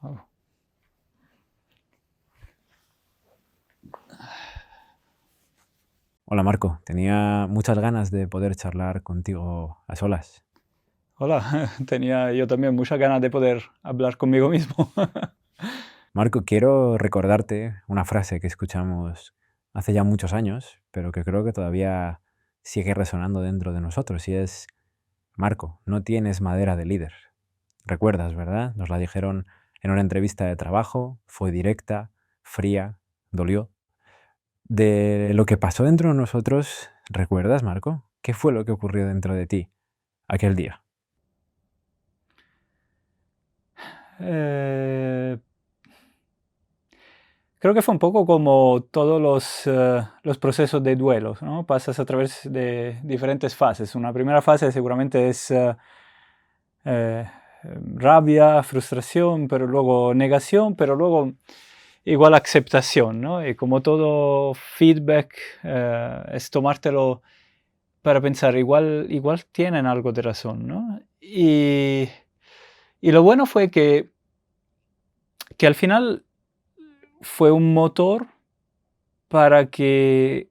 Wow. Hola Marco, tenía muchas ganas de poder charlar contigo a solas. Hola, tenía yo también muchas ganas de poder hablar conmigo mismo. Marco, quiero recordarte una frase que escuchamos hace ya muchos años, pero que creo que todavía sigue resonando dentro de nosotros, y es: Marco, no tienes madera de líder. Recuerdas, ¿verdad? Nos la dijeron en una entrevista de trabajo, fue directa, fría, dolió. De lo que pasó dentro de nosotros, ¿recuerdas, Marco? ¿Qué fue lo que ocurrió dentro de ti aquel día? Eh, Creo que fue un poco como todos los procesos de duelos, ¿no? Pasas a través de diferentes fases. Una primera fase seguramente es eh, rabia, frustración, pero luego negación, pero luego igual aceptación, ¿no? Y como todo feedback, es tomártelo para pensar, igual tienen algo de razón, ¿no? Y lo bueno fue que al final fue un motor para que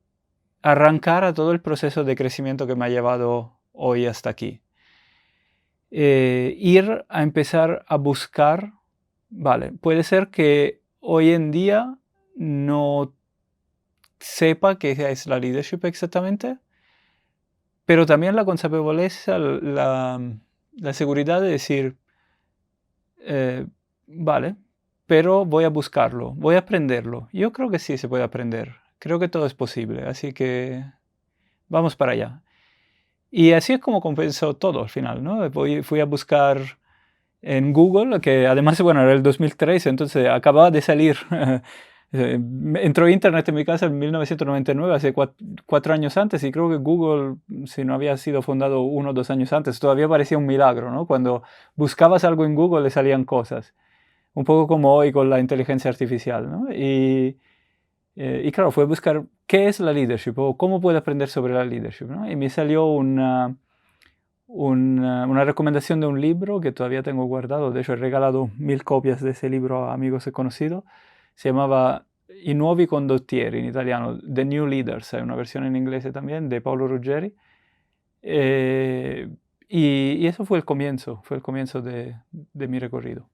arrancara todo el proceso de crecimiento que me ha llevado hoy hasta aquí. Ir a empezar a buscar, vale, puede ser que hoy en día no sepa qué es la leadership exactamente, pero también la consapevoleza, la seguridad de decir, vale, pero voy a buscarlo, voy a aprenderlo. Yo creo que sí se puede aprender, creo que todo es posible, así que vamos para allá. Y así es como compensó todo al final, ¿no? Fui a buscar en Google, que además, bueno, era el 2003, entonces acababa de salir. Entró Internet en mi casa en 1999, hace 4 años antes, y creo que Google, si no había sido fundado 1 o 2 años antes, todavía parecía un milagro, ¿no? Cuando buscabas algo en Google le salían cosas. Un poco como hoy con la inteligencia artificial, ¿no? Y claro, fue buscar qué es la leadership o cómo puedo aprender sobre la leadership, ¿no? Y me salió una recomendación de un libro que todavía tengo guardado. De hecho, he regalado 1000 copias de ese libro a amigos y conocidos. Se llamaba I nuovi condottieri, en italiano, The New Leaders. Hay una versión en inglés también de Paolo Ruggeri. Eh, y eso fue el comienzo de mi recorrido.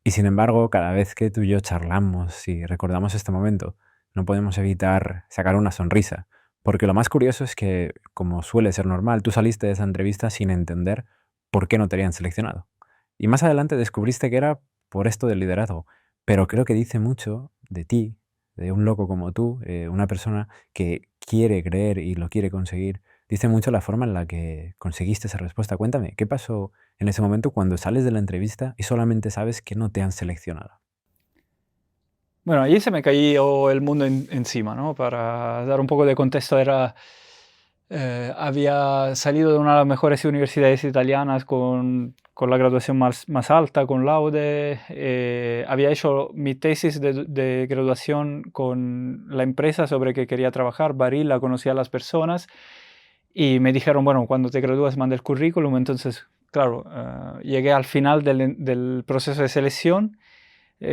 Y sin embargo, cada vez que tú y yo charlamos y recordamos este momento, no podemos evitar sacar una sonrisa. Porque lo más curioso es que, como suele ser normal, tú saliste de esa entrevista sin entender por qué no te habían seleccionado. Y más adelante descubriste que era por esto del liderazgo. Pero creo que dice mucho de ti, de un loco como tú, una persona que quiere creer y lo quiere conseguir. Dice mucho la forma en la que conseguiste esa respuesta. Cuéntame, ¿qué pasó en ese momento cuando sales de la entrevista y solamente sabes que no te han seleccionado? Bueno, allí se me cayó el mundo encima, ¿no? Para dar un poco de contexto, había salido de una de las mejores universidades italianas con la graduación más alta, con laude. Había hecho mi tesis de graduación con la empresa sobre que quería trabajar, Barilla, conocía a las personas y me dijeron, bueno, cuando te gradúas manda el currículum. Entonces, claro, llegué al final del proceso de selección.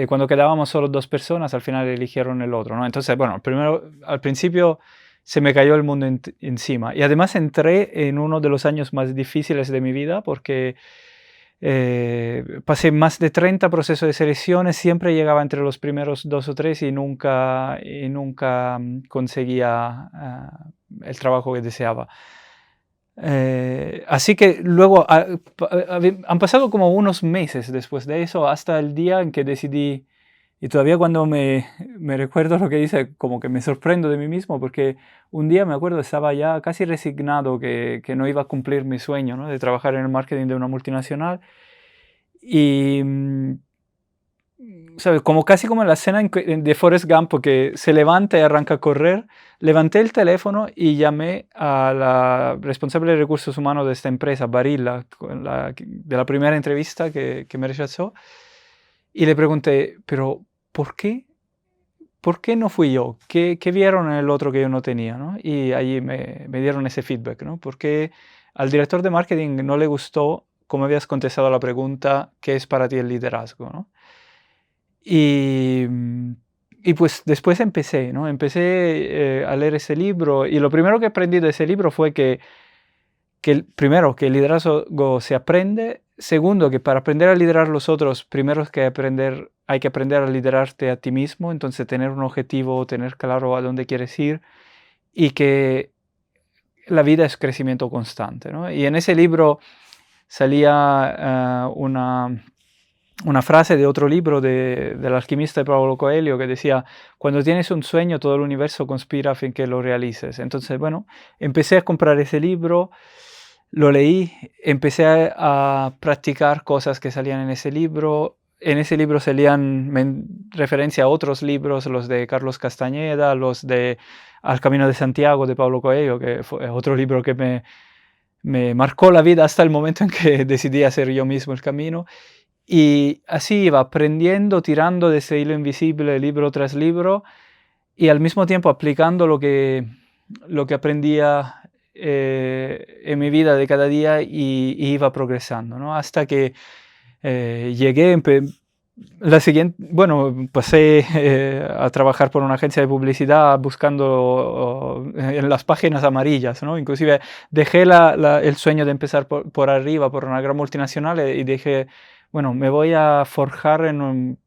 Cuando quedábamos solo 2 personas, al final eligieron el otro, ¿no? Entonces, bueno, al principio se me cayó el mundo encima. Y además entré en uno de los años más difíciles de mi vida porque pasé más de 30 procesos de selecciones, siempre llegaba entre los primeros 2 o 3 y nunca conseguía el trabajo que deseaba. Así que luego han pasado como unos meses después de eso hasta el día en que decidí, y todavía cuando me recuerdo lo que hice, como que me sorprendo de mí mismo, porque un día me acuerdo, estaba ya casi resignado que no iba a cumplir mi sueño, ¿no? De trabajar en el marketing de una multinacional. Y, ¿sabes? Casi como en la escena de Forrest Gump, porque se levanta y arranca a correr. Levanté el teléfono y llamé a la responsable de recursos humanos de esta empresa, Barilla, de la primera entrevista que me rechazó, y le pregunté, pero ¿por qué? ¿Por qué no fui yo? ¿Qué vieron en el otro que yo no tenía? ¿No? Y allí me dieron ese feedback, ¿no? Porque al director de marketing no le gustó cómo habías contestado a la pregunta, ¿qué es para ti el liderazgo? ¿No? Y, y pues después empecé, ¿no? Empecé a leer ese libro y lo primero que aprendí de ese libro fue primero, que el liderazgo se aprende. Segundo, que para aprender a liderar a los otros, primero hay que aprender a liderarte a ti mismo. Entonces, tener un objetivo, tener claro a dónde quieres ir y que la vida es crecimiento constante, ¿no? Y en ese libro salía una frase de otro libro del alquimista de Paulo Coelho que decía: cuando tienes un sueño, todo el universo conspira a fin que lo realices. Entonces, bueno, empecé a comprar ese libro, lo leí, empecé a practicar cosas que salían en ese libro. En ese libro salían referencia a otros libros, los de Carlos Castañeda, los de Al Camino de Santiago de Paulo Coelho, que fue otro libro que me marcó la vida hasta el momento en que decidí hacer yo mismo el camino. Y así iba aprendiendo, tirando de ese hilo invisible libro tras libro y al mismo tiempo aplicando lo que aprendía en mi vida de cada día y iba progresando, ¿no? Hasta que llegué, bueno, pasé a trabajar por una agencia de publicidad buscando en las páginas amarillas, ¿no? Inclusive dejé el sueño de empezar por arriba, por una gran multinacional y dije, bueno, me voy a forjar en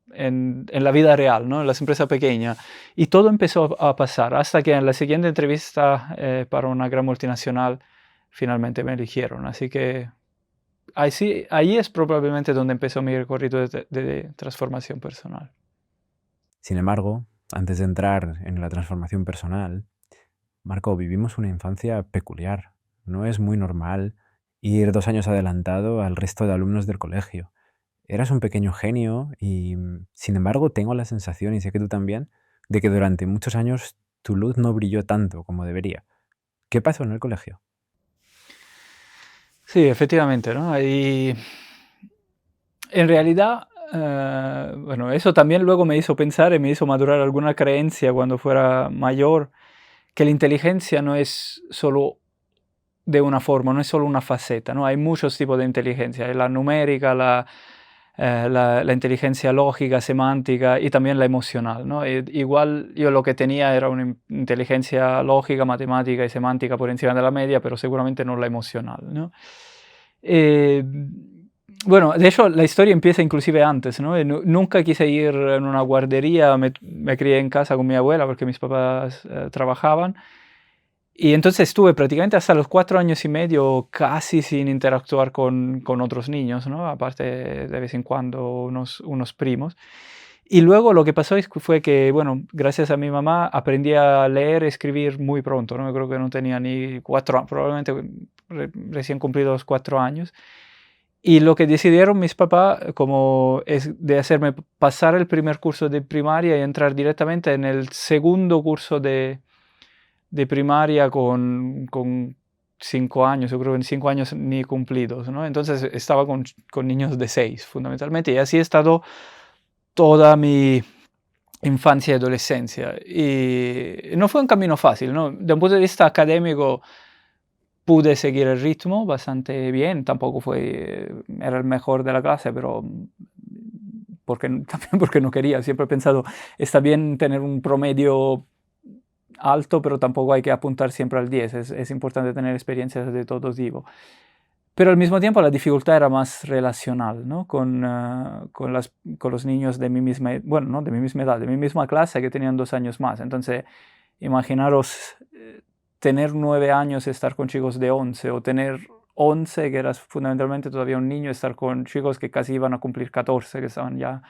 la vida real, ¿no? En las empresas pequeñas. Y todo empezó a pasar hasta que en la siguiente entrevista para una gran multinacional finalmente me eligieron. Así que ahí es probablemente donde empezó mi recorrido de transformación personal. Sin embargo, antes de entrar en la transformación personal, Marco, vivimos una infancia peculiar. No es muy normal ir 2 años adelantado al resto de alumnos del colegio. Eras un pequeño genio y, sin embargo, tengo la sensación, y sé que tú también, de que durante muchos años tu luz no brilló tanto como debería. ¿Qué pasó en el colegio? Sí, efectivamente, ¿no? Y en realidad, bueno, eso también luego me hizo pensar y me hizo madurar alguna creencia cuando fuera mayor, que la inteligencia no es solo de una forma, no es solo una faceta, ¿no? Hay muchos tipos de inteligencia, hay la numérica, la inteligencia lógica, semántica y también la emocional, ¿no? Igual yo lo que tenía era una inteligencia lógica, matemática y semántica por encima de la media, pero seguramente no la emocional, ¿no? Eh, bueno, de hecho la historia empieza inclusive antes, ¿no? Nunca quise ir en una guardería, me crié en casa con mi abuela porque mis papás trabajaban. Y entonces estuve prácticamente hasta los 4 años y medio casi sin interactuar con otros niños, ¿no? Aparte de vez en cuando unos primos. Y luego lo que pasó fue que, bueno, gracias a mi mamá aprendí a leer y escribir muy pronto, ¿no? Yo creo que no tenía ni 4 años, probablemente recién cumplidos 4 años. Y lo que decidieron mis papás como es de hacerme pasar el primer curso de primaria y entrar directamente en el segundo curso de primaria con 5 años, yo creo que en 5 años ni cumplidos, ¿no? Entonces estaba con niños de 6, fundamentalmente, y así he estado toda mi infancia y adolescencia. Y no fue un camino fácil, ¿no? De un punto de vista académico pude seguir el ritmo bastante bien, tampoco era el mejor de la clase, pero también porque no quería, siempre he pensado, está bien tener un promedio alto, pero tampoco hay que apuntar siempre al 10. Es importante tener experiencias de todo tipo. Pero al mismo tiempo la dificultad era más relacional, ¿no? Con los niños de mi misma, bueno, no de mi misma edad, de mi misma clase que tenían 2 años más. Entonces, imaginaros tener 9 años y estar con chicos de 11 o tener 11, que eras fundamentalmente todavía un niño, estar con chicos que casi iban a cumplir 14, que estaban ya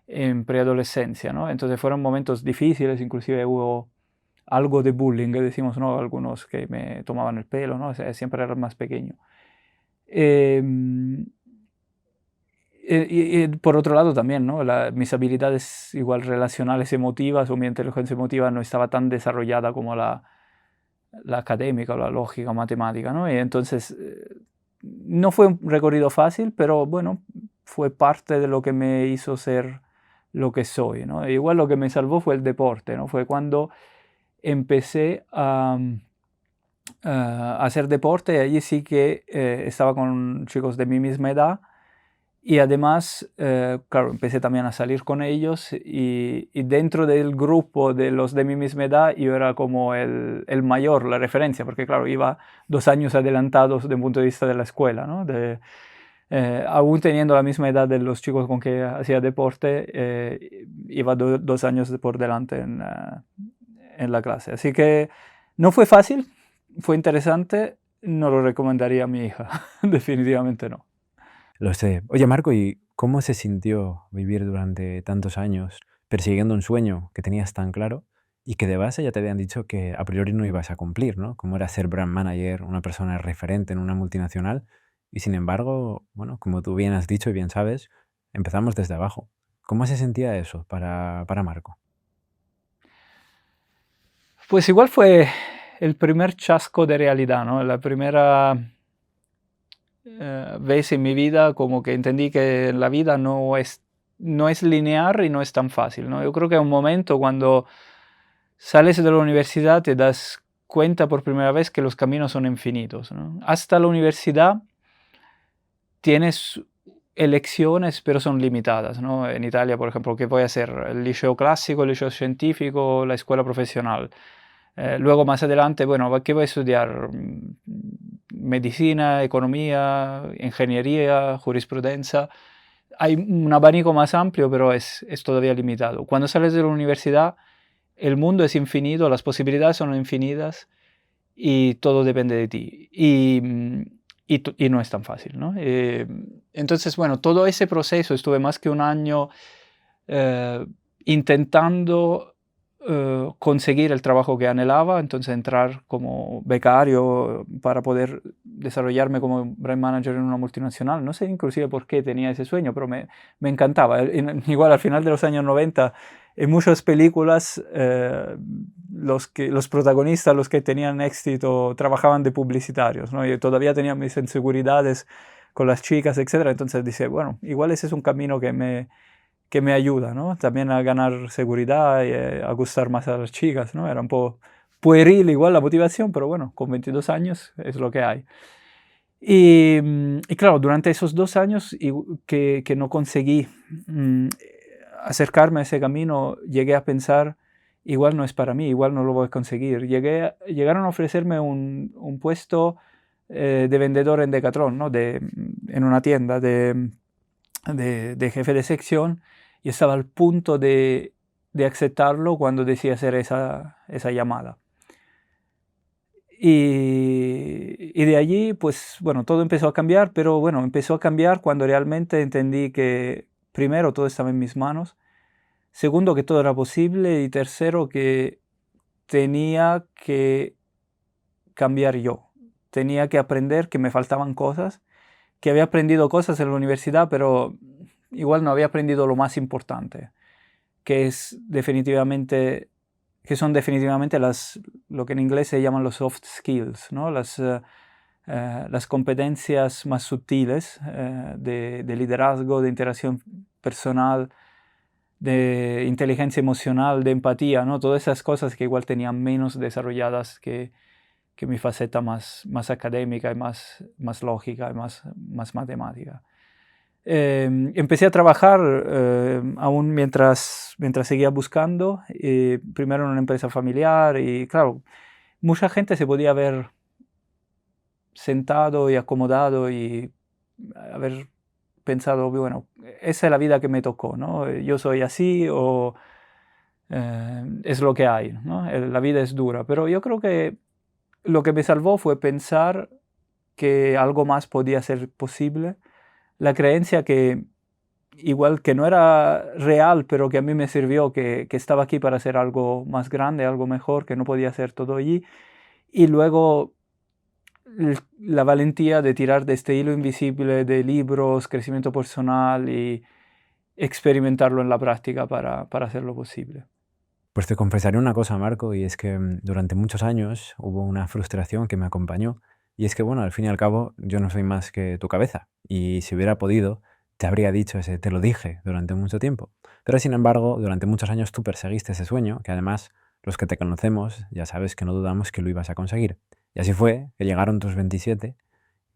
en preadolescencia, ¿no? Entonces fueron momentos difíciles, inclusive hubo algo de bullying, que decimos, ¿no? Algunos que me tomaban el pelo, ¿no? O sea, siempre era el más pequeño. Em, y por otro lado también, ¿no? Mis habilidades igual relacionales emotivas o mi inteligencia emotiva no estaba tan desarrollada como la académica o la lógica o matemática, ¿no? Y entonces no fue un recorrido fácil, pero bueno, fue parte de lo que me hizo ser lo que soy, ¿no? Igual lo que me salvó fue el deporte, ¿no? Fue cuando empecé a hacer deporte y allí sí que estaba con chicos de mi misma edad Y además, claro, empecé también a salir con ellos y dentro del grupo de los de mi misma edad yo era como el mayor, la referencia, porque claro, iba 2 años adelantados desde un punto de vista de la escuela, ¿no? Aún teniendo la misma edad de los chicos con que hacía deporte, iba 2 años por delante en la clase. Así que no fue fácil, fue interesante, no lo recomendaría a mi hija, definitivamente no. Lo sé. Oye, Marco, ¿y cómo se sintió vivir durante tantos años persiguiendo un sueño que tenías tan claro y que de base ya te habían dicho que a priori no ibas a cumplir, ¿no? Como era ser brand manager, una persona referente en una multinacional. Y sin embargo, bueno, como tú bien has dicho y bien sabes, empezamos desde abajo. ¿Cómo se sentía eso para Marco? Pues igual fue el primer chasco de realidad, ¿no? La primera vez en mi vida como que entendí que la vida no es lineal y no es tan fácil, ¿no? Yo creo que hay un momento cuando sales de la universidad te das cuenta por primera vez que los caminos son infinitos, ¿no? Hasta la universidad tienes elecciones, pero son limitadas, ¿no? En Italia, por ejemplo, ¿qué voy a hacer? El liceo clásico, el liceo científico, la escuela profesional. Luego más adelante, bueno, ¿qué voy a estudiar? Medicina, economía, ingeniería, jurisprudencia. Hay un abanico más amplio, pero es todavía limitado. Cuando sales de la universidad, el mundo es infinito, las posibilidades son infinitas y todo depende de ti. Y no es tan fácil, ¿no? Entonces, bueno, todo ese proceso, estuve más que un año eh, intentando conseguir el trabajo que anhelaba, entonces entrar como becario para poder desarrollarme como brand manager en una multinacional. No sé inclusive por qué tenía ese sueño, pero me encantaba. Igual al final de los años 90, en muchas películas, los protagonistas, los que tenían éxito, trabajaban de publicitarios, ¿no? Yo todavía tenía mis inseguridades con las chicas, etcétera. Entonces dice, bueno, igual ese es un camino que me ayuda, ¿no? También a ganar seguridad y a gustar más a las chicas, ¿no? Era un poco pueril igual la motivación, pero bueno, con 22 años es lo que hay. Y claro, durante esos 2 años que no conseguí acercarme a ese camino, llegué a pensar, igual no es para mí, igual no lo voy a conseguir. Llegaron a ofrecerme un puesto de vendedor en Decathlon, ¿no? En una tienda de jefe de sección, y estaba al punto de aceptarlo cuando decidí hacer esa llamada. Y de allí, pues bueno, todo empezó a cambiar, pero bueno, empezó a cambiar cuando realmente entendí que primero todo estaba en mis manos, segundo que todo era posible y tercero que tenía que cambiar yo. Tenía que aprender que me faltaban cosas, que había aprendido cosas en la universidad, pero igual no había aprendido lo más importante, que son definitivamente lo que en inglés se llaman los soft skills, ¿no? Las competencias más sutiles de liderazgo, de interacción personal, de inteligencia emocional, de empatía, ¿no? Todas esas cosas que igual tenían menos desarrolladas que mi faceta más académica y más lógica y más matemática. Empecé a trabajar aún mientras seguía buscando, primero en una empresa familiar y claro, mucha gente se podía haber sentado y acomodado y haber pensado, bueno, esa es la vida que me tocó, ¿no? Yo soy así o es lo que hay, ¿no? La vida es dura, pero yo creo que lo que me salvó fue pensar que algo más podía ser posible, la creencia que igual que no era real, pero que a mí me sirvió, que estaba aquí para hacer algo más grande, algo mejor, que no podía hacer todo allí. Y luego la valentía de tirar de este hilo invisible de libros, crecimiento personal y experimentarlo en la práctica para hacerlo posible. Pues te confesaré una cosa, Marco, y es que durante muchos años hubo una frustración que me acompañó, y es que, bueno, al fin y al cabo, yo no soy más que tu cabeza, y si hubiera podido, te habría dicho ese te lo dije durante mucho tiempo. Pero sin embargo, durante muchos años tú perseguiste ese sueño, que además los que te conocemos ya sabes que no dudamos que lo ibas a conseguir. Y así fue, que llegaron tus 27,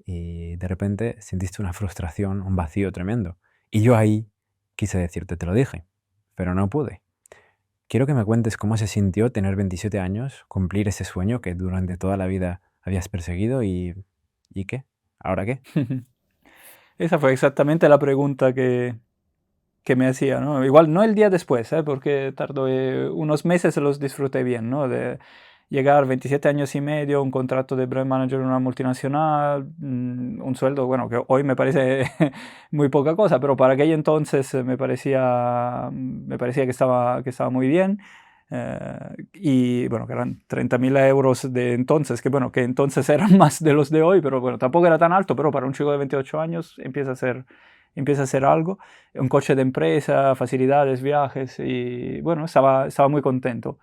y de repente sentiste una frustración, un vacío tremendo. Y yo ahí quise decirte, te lo dije, pero no pude. Quiero que me cuentes cómo se sintió tener 27 años, cumplir ese sueño que durante toda la vida habías perseguido ¿y qué? ¿Ahora qué? Esa fue exactamente la pregunta que me hacía, ¿no? Igual no el día después, porque tardó unos meses, los disfruté bien, ¿no? De llegar 27 años y medio, un contrato de brand manager en una multinacional, un sueldo, bueno, que hoy me parece muy poca cosa, pero para aquel entonces me parecía que estaba muy bien. Y bueno, que eran 30.000 euros de entonces, que bueno, que entonces eran más de los de hoy, pero bueno, tampoco era tan alto, pero para un chico de 28 años empieza a ser algo. Un coche de empresa, facilidades, viajes, y bueno, estaba muy contento.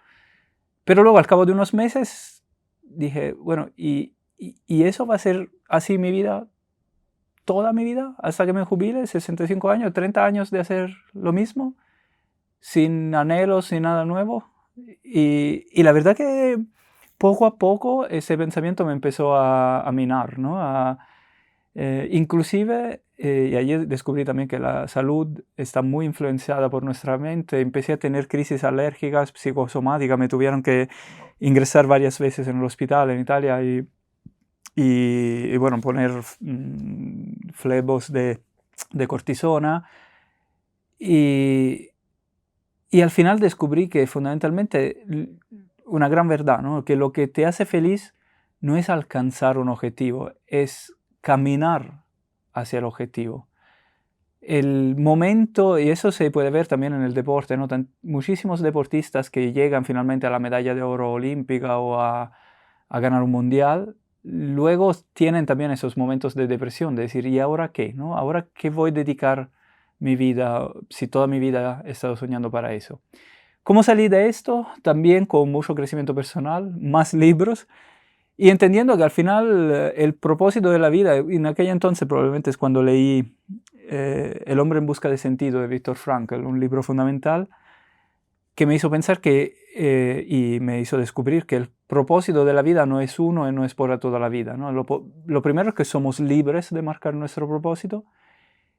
Pero luego, al cabo de unos meses, dije, bueno, ¿y eso va a ser así mi vida, toda mi vida, hasta que me jubile, 65 años, 30 años de hacer lo mismo, sin anhelos, sin nada nuevo? Y la verdad que poco a poco ese pensamiento me empezó a minar, ¿no? Inclusive, y allí descubrí también que la salud está muy influenciada por nuestra mente. Empecé a tener crisis alérgicas, psicosomáticas, me tuvieron que ingresar varias veces en el hospital en Italia y bueno, poner flebos de cortisona. Y, y al final descubrí que fundamentalmente una gran verdad, ¿no? Que lo que te hace feliz no es alcanzar un objetivo, es caminar hacia el objetivo. El momento, y eso se puede ver también en el deporte, ¿no? Muchísimos deportistas que llegan finalmente a la medalla de oro olímpica o a ganar un mundial, luego tienen también esos momentos de depresión, de decir, ¿y ahora qué? ¿No? ¿Ahora qué voy a dedicar mi vida si toda mi vida he estado soñando para eso? ¿Cómo salí de esto? También con mucho crecimiento personal, más libros y entendiendo que al final el propósito de la vida, en aquel entonces probablemente es cuando leí El hombre en busca de sentido de Viktor Frankl, un libro fundamental que me hizo pensar y me hizo descubrir que el propósito de la vida no es uno y no es para toda la vida, ¿no? Lo primero es que somos libres de marcar nuestro propósito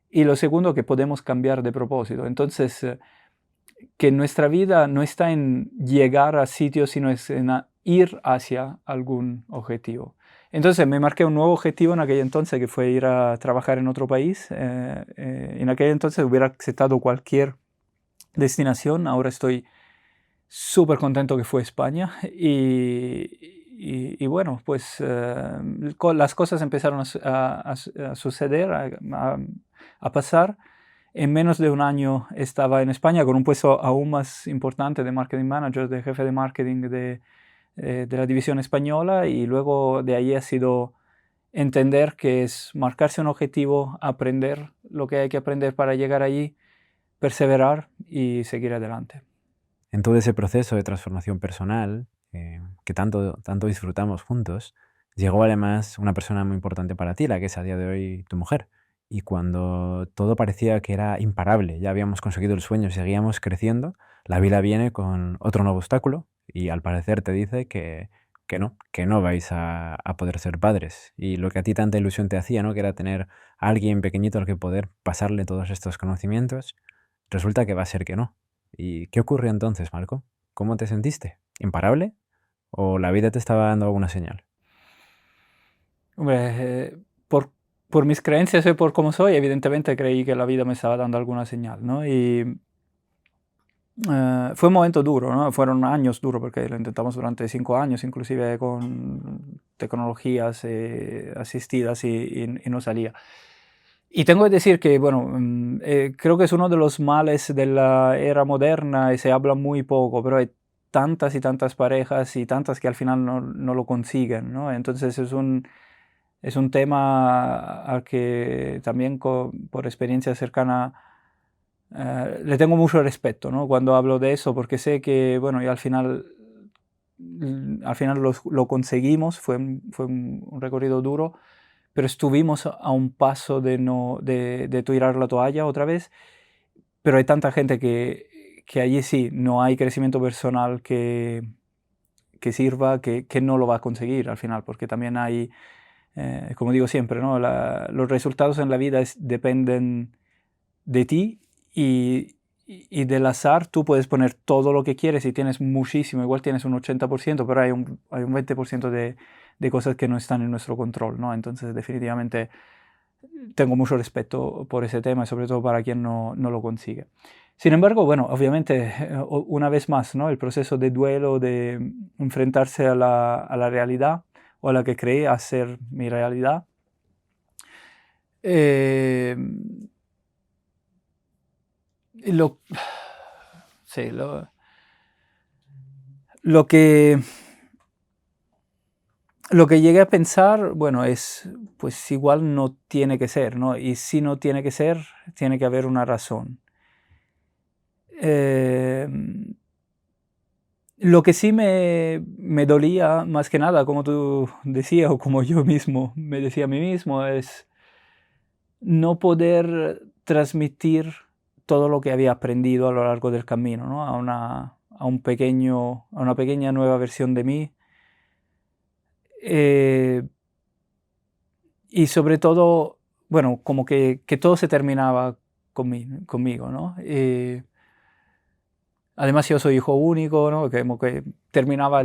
y lo segundo que podemos cambiar de propósito. Entonces, que nuestra vida no está en llegar a sitios, sino es en ir hacia algún objetivo. Entonces me marqué un nuevo objetivo en aquel entonces, que fue ir a trabajar en otro país. En aquel entonces hubiera aceptado cualquier destinación. Ahora estoy súper contento que fue España. Y bueno, pues las cosas empezaron a suceder, a pasar. En menos de un año estaba en España con un puesto aún más importante de marketing manager, de jefe de marketing de la división española, y luego de ahí ha sido entender que es marcarse un objetivo, aprender lo que hay que aprender para llegar allí, perseverar y seguir adelante. En todo ese proceso de transformación personal que tanto disfrutamos juntos, llegó además una persona muy importante para ti, la que es a día de hoy tu mujer. Y cuando todo parecía que era imparable, ya habíamos conseguido el sueño, seguíamos creciendo, la vida viene con otro nuevo obstáculo y al parecer te dice que no vais a poder ser padres. Y lo que a ti tanta ilusión te hacía, ¿no? Que era tener a alguien pequeñito al que poder pasarle todos estos conocimientos, resulta que va a ser que no. ¿Y qué ocurrió entonces, Marco? ¿Cómo te sentiste? ¿Imparable? ¿O la vida te estaba dando alguna señal? Hombre, por mis creencias y por cómo soy, evidentemente creí que la vida me estaba dando alguna señal, ¿no? Y fue un momento duro, ¿no? Fueron años duros porque lo intentamos durante 5 años, inclusive con tecnologías asistidas y no salía. Y tengo que decir que, bueno, creo que es uno de los males de la era moderna y se habla muy poco, pero hay tantas y tantas parejas y tantas que al final no lo consiguen, ¿no? Entonces es un tema al que también por experiencia cercana le tengo mucho respeto, ¿no? Cuando hablo de eso, porque sé que, bueno, y al final lo conseguimos, fue un recorrido duro, pero estuvimos a un paso de tirar la toalla otra vez, pero hay tanta gente que allí sí, no hay crecimiento personal que sirva, que no lo va a conseguir al final, porque también hay Como digo siempre, ¿no? Los resultados en la vida dependen de ti y del azar. Tú puedes poner todo lo que quieres y tienes muchísimo, igual tienes un 80%, pero hay un 20% de cosas que no están en nuestro control, ¿no? Entonces, definitivamente tengo mucho respeto por ese tema, y sobre todo para quien no lo consigue. Sin embargo, bueno, obviamente, una vez más, ¿no? El proceso de duelo, de enfrentarse a la realidad, o a la que creía ser mi realidad, eh, lo, sí, lo que llegué a pensar, bueno, es, pues igual no tiene que ser, ¿no? Y si no tiene que ser, tiene que haber una razón. Eh, Lo que sí me dolía, más que nada, como tú decías, o como yo mismo me decía a mí mismo, es no poder transmitir todo lo que había aprendido a lo largo del camino, ¿no? A una pequeña nueva versión de mí. Eh, y sobre todo, bueno, como que todo se terminaba conmigo, ¿no? Además yo soy hijo único, ¿no? Como que terminaba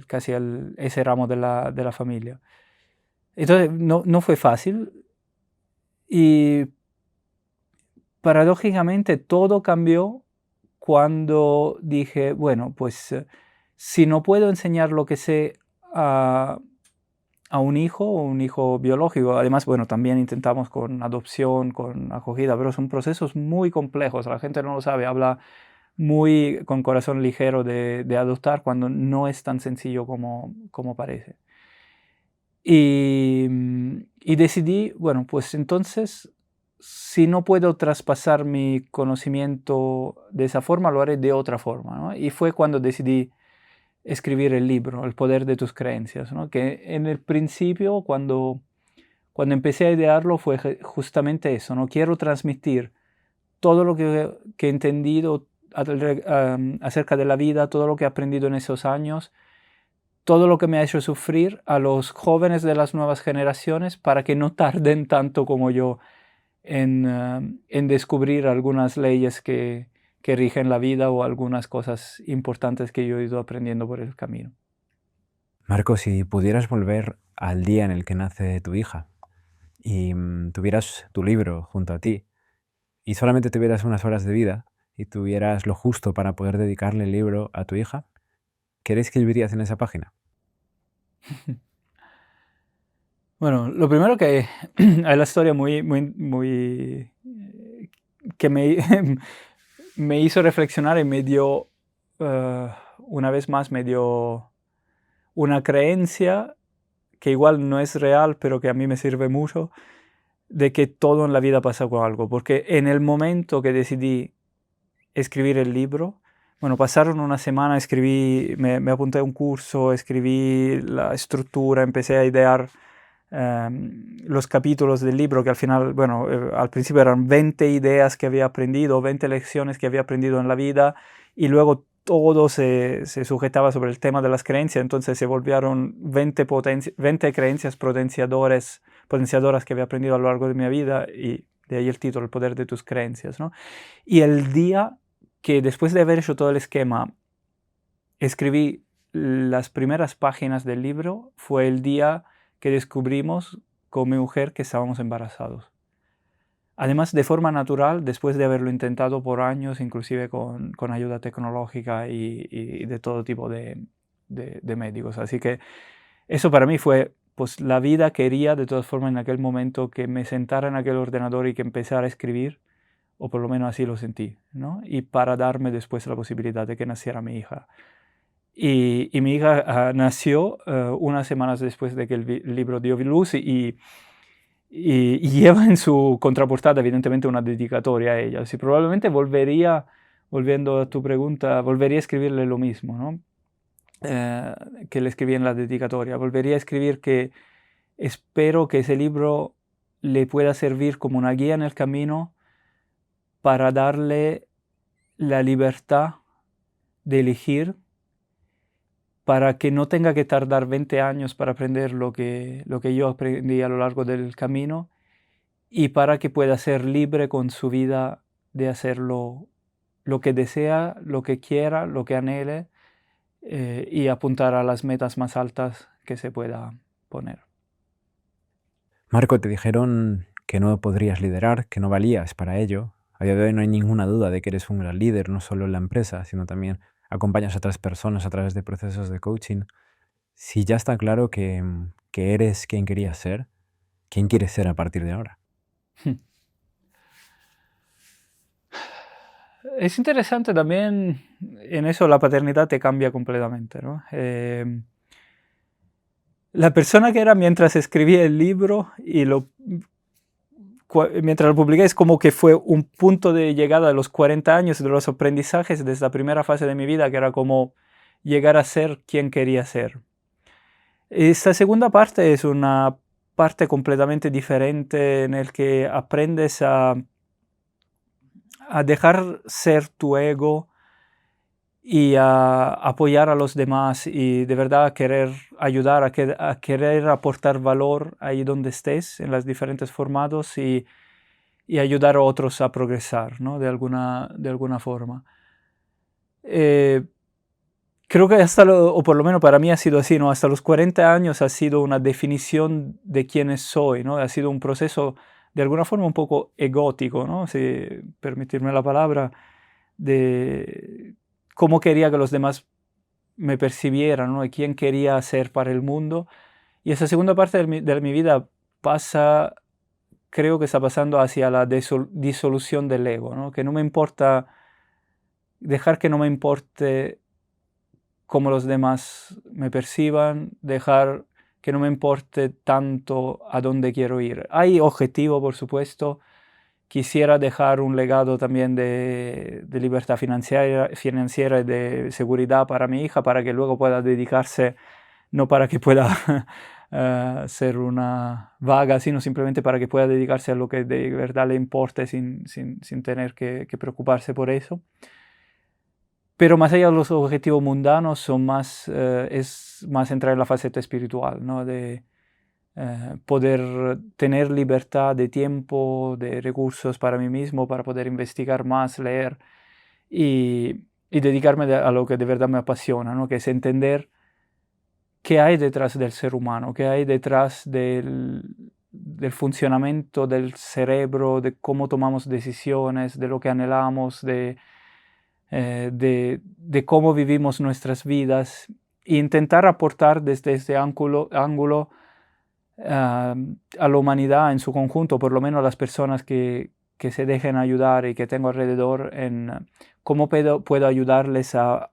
casi ese ramo de la familia. Entonces no fue fácil y paradójicamente todo cambió cuando dije, bueno, pues si no puedo enseñar lo que sé a un hijo biológico, además, bueno, también intentamos con adopción, con acogida, pero son procesos muy complejos, la gente no lo sabe, habla muy con corazón ligero de adoptar cuando no es tan sencillo como parece. Y decidí, bueno, pues entonces, si no puedo traspasar mi conocimiento de esa forma, lo haré de otra forma, ¿no? Y fue cuando decidí escribir el libro, El poder de tus creencias, ¿no? Que en el principio, cuando empecé a idearlo, fue justamente eso, ¿no? Quiero transmitir todo lo que he entendido acerca de la vida, todo lo que he aprendido en esos años, todo lo que me ha hecho sufrir a los jóvenes de las nuevas generaciones para que no tarden tanto como yo en descubrir algunas leyes que rigen la vida o algunas cosas importantes que yo he ido aprendiendo por el camino. Marco, si pudieras volver al día en el que nace tu hija y tuvieras tu libro junto a ti y solamente tuvieras unas horas de vida y tuvieras lo justo para poder dedicarle el libro a tu hija, ¿qué escribirías en esa página? Bueno, lo primero que hay la historia que me hizo reflexionar y me dio, una vez más, me dio una creencia que igual no es real, pero que a mí me sirve mucho, de que todo en la vida pasa con algo. Porque en el momento que decidí escribir el libro, bueno, pasaron una semana, me apunté a un curso, escribí la estructura, empecé a idear los capítulos del libro, que al final, bueno, al principio eran 20 ideas que había aprendido, 20 lecciones que había aprendido en la vida, y luego todo se sujetaba sobre el tema de las creencias, entonces se volvieron 20 creencias potenciadoras que había aprendido a lo largo de mi vida, y de ahí el título, El poder de tus creencias, ¿no? Y el día que después de haber hecho todo el esquema, escribí las primeras páginas del libro, fue el día que descubrimos con mi mujer que estábamos embarazados. Además, de forma natural, después de haberlo intentado por años, inclusive con ayuda tecnológica y de todo tipo de médicos. Así que eso para mí fue, pues la vida quería de todas formas en aquel momento que me sentara en aquel ordenador y que empezara a escribir, o por lo menos así lo sentí, ¿no? Y para darme después la posibilidad de que naciera mi hija. Y mi hija nació unas semanas después de que el libro dio luz y lleva en su contraportada evidentemente una dedicatoria a ella. Así probablemente volviendo a tu pregunta, volvería a escribirle lo mismo, ¿no? Que le escribí en la dedicatoria. Volvería a escribir que espero que ese libro le pueda servir como una guía en el camino para darle la libertad de elegir para que no tenga que tardar 20 años para aprender lo que yo aprendí a lo largo del camino, y para que pueda ser libre con su vida de hacerlo lo que desea, lo que quiera, lo que anhele, y apuntar a las metas más altas que se pueda poner. Marco, te dijeron que no podrías liderar, que no valías para ello. A día de hoy no hay ninguna duda de que eres un gran líder, no solo en la empresa, sino también acompañas a otras personas a través de procesos de coaching. Si ya está claro que eres quien querías ser, ¿quién quieres ser a partir de ahora? Es interesante también, en eso la paternidad te cambia completamente, ¿no? La persona que era mientras escribía el libro y mientras lo publiqué, es como que fue un punto de llegada de los 40 años de los aprendizajes desde la primera fase de mi vida, que era como llegar a ser quien quería ser. Esta segunda parte es una parte completamente diferente en el que aprendes a dejar ser tu ego y a apoyar a los demás y de verdad a querer ayudar, a querer aportar valor ahí donde estés, en los diferentes formatos, y ayudar a otros a progresar, ¿no? De alguna forma. Creo que o por lo menos para mí ha sido así, ¿no? Hasta los 40 años ha sido una definición de quién soy, ¿no? Ha sido un proceso de alguna forma un poco egótico, ¿no? Si permitirme la palabra, de cómo quería que los demás me percibieran, ¿no? Y quién quería ser para el mundo. Y esa segunda parte de mi vida creo que está pasando hacia la disolución del ego, ¿no? Que no me importa, dejar que no me importe cómo los demás me perciban, dejar que no me importe tanto a dónde quiero ir. Hay objetivo, por supuesto. Quisiera dejar un legado también de libertad financiera y de seguridad para mi hija, para que luego pueda dedicarse, no para que pueda ser una vaga, sino simplemente para que pueda dedicarse a lo que de verdad le importe sin tener que preocuparse por eso. Pero más allá de los objetivos mundanos, es más entrar en la faceta espiritual, ¿no? De poder tener libertad de tiempo, de recursos para mí mismo, para poder investigar más, leer y dedicarme a lo que de verdad me apasiona, ¿no? Que es entender qué hay detrás del ser humano, qué hay detrás del funcionamiento del cerebro, de cómo tomamos decisiones, de lo que anhelamos, de cómo vivimos nuestras vidas, e intentar aportar desde este ángulo a la humanidad en su conjunto, por lo menos a las personas que se dejen ayudar y que tengo alrededor, en cómo puedo ayudarles a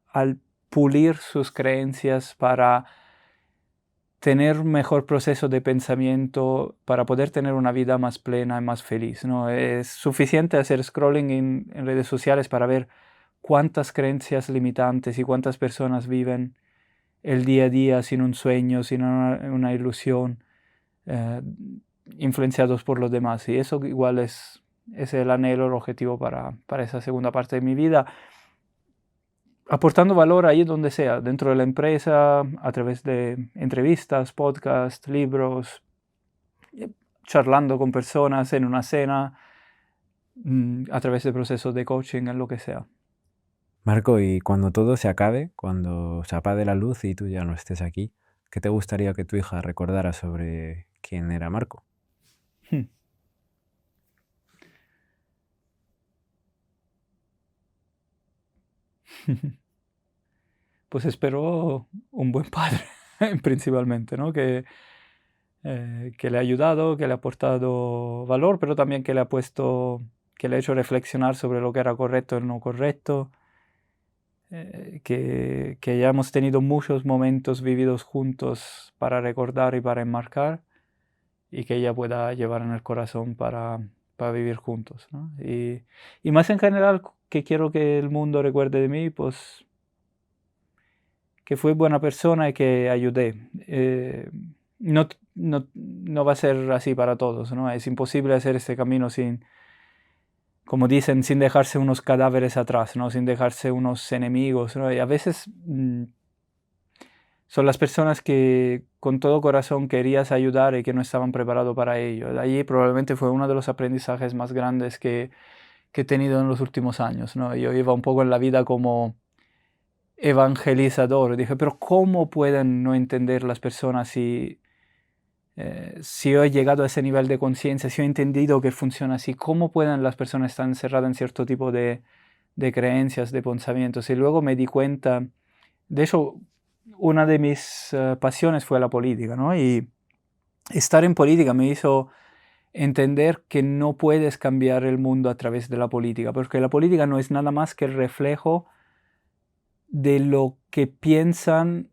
pulir sus creencias para tener un mejor proceso de pensamiento, para poder tener una vida más plena y más feliz, ¿no? Es suficiente hacer scrolling en redes sociales para ver cuántas creencias limitantes y cuántas personas viven el día a día sin un sueño, sin una ilusión, influenciados por los demás. Y eso igual es el anhelo, el objetivo para esa segunda parte de mi vida. Aportando valor ahí donde sea, dentro de la empresa, a través de entrevistas, podcasts, libros, charlando con personas en una cena, a través de procesos de coaching, en lo que sea. Marco, y cuando todo se acabe, cuando se apague la luz y tú ya no estés aquí, ¿qué te gustaría que tu hija recordara sobre quién era Marco? Pues espero un buen padre, principalmente, ¿no? Que le ha ayudado, que le ha aportado valor, pero también que le ha hecho reflexionar sobre lo que era correcto y no correcto, que ya hemos tenido muchos momentos vividos juntos para recordar y para enmarcar, y que ella pueda llevar en el corazón para vivir juntos, ¿no? Y más en general, que quiero que el mundo recuerde de mí, pues que fui buena persona y que ayudé. No va a ser así para todos, ¿no? Es imposible hacer este camino sin, como dicen, sin dejarse unos cadáveres atrás, ¿no? Sin dejarse unos enemigos, ¿no? Y a veces Son las personas que con todo corazón querías ayudar y que no estaban preparados para ello. Allí probablemente fue uno de los aprendizajes más grandes que he tenido en los últimos años, ¿no? Yo iba un poco en la vida como evangelizador. Dije, pero ¿cómo pueden no entender las personas si yo he llegado a ese nivel de conciencia, si yo he entendido que funciona así? ¿Cómo pueden las personas estar encerradas en cierto tipo de creencias, de pensamientos? Y luego me di cuenta, de hecho, una de mis pasiones fue la política, ¿no? Y estar en política me hizo entender que no puedes cambiar el mundo a través de la política, porque la política no es nada más que el reflejo de lo que piensan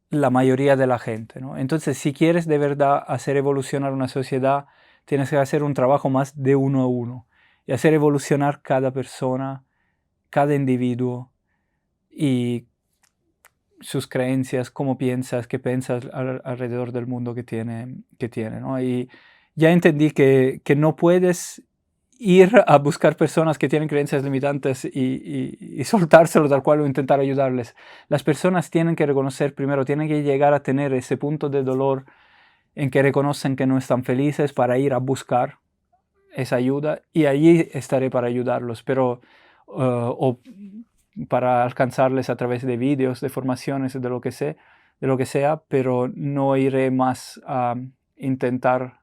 la mayoría de la gente, ¿no? Entonces, si quieres de verdad hacer evolucionar una sociedad, tienes que hacer un trabajo más de uno a uno y hacer evolucionar cada persona, cada individuo y sus creencias, cómo piensas, qué piensas alrededor del mundo que tiene, ¿no? Y ya entendí que no puedes ir a buscar personas que tienen creencias limitantes y soltárselo tal cual o intentar ayudarles. Las personas tienen que reconocer primero, tienen que llegar a tener ese punto de dolor en que reconocen que no están felices para ir a buscar esa ayuda y allí estaré para ayudarlos, pero o para alcanzarles a través de vídeos, de formaciones, de lo que sea, pero no iré más a intentar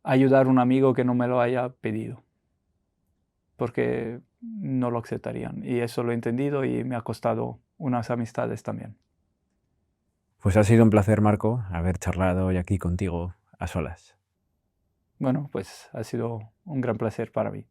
ayudar a un amigo que no me lo haya pedido, porque no lo aceptarían. Y eso lo he entendido y me ha costado unas amistades también. Pues ha sido un placer, Marco, haber charlado hoy aquí contigo a solas. Bueno, pues ha sido un gran placer para mí.